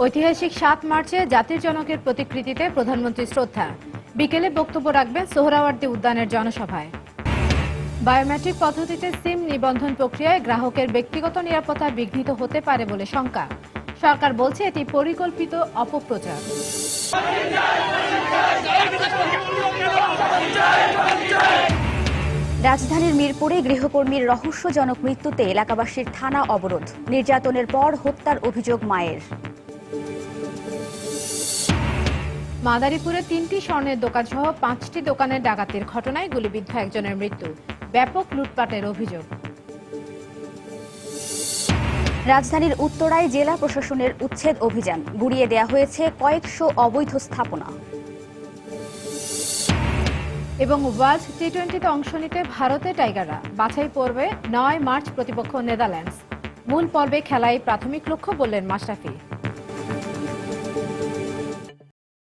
ঐতিহাসিক ৭ মার্চে জাতির জনকের প্রতিকৃতিতে প্রধানমন্ত্রী শ্রদ্ধা। বিকেলে বক্তব্য রাখবেন সোহরাওয়ার্দী উদ্যানের জনসভায়। বায়োমেট্রিক পদ্ধতিতে সিম নিবন্ধন প্রক্রিয়ায় গ্রাহকের ব্যক্তিগত নিরাপত্তা বিঘ্নিত হতে পারে বলে শঙ্কা। সরকার বলছে এটি পরিকল্পিত অপপ্রচার। রাজধানীর মিরপুরে গৃহকর্মীর রহস্যজনক মৃত্যুতে এলাকাবাসীর থানা অবরোধ। নির্যাতনের পর হত্যার অভিযোগ মায়ের। মাদারীপুরে ৩টি স্বর্ণের দোকানসহ ৫টি দোকানের ডাকাতির ঘটনায় গুলিবিদ্ধ একজনের মৃত্যু। ব্যাপক লুটপাটের অভিযোগ। রাজধানীর উত্তরায় জেলা প্রশাসনের উচ্ছেদ অভিযান। গুড়িয়ে দেয়া হয়েছে কয়েকশো অবৈধ স্থাপনা। এবং ওয়ার্ল্ড টি-20তে অংশ নিতে ভারতে টাইগাররা। বাছাই পর্বে ৯ মার্চ প্রতিপক্ষ নেদারল্যান্ডস। মূল পর্বে খেলায় প্রাথমিক লক্ষ্য বললেন মাশরাফি।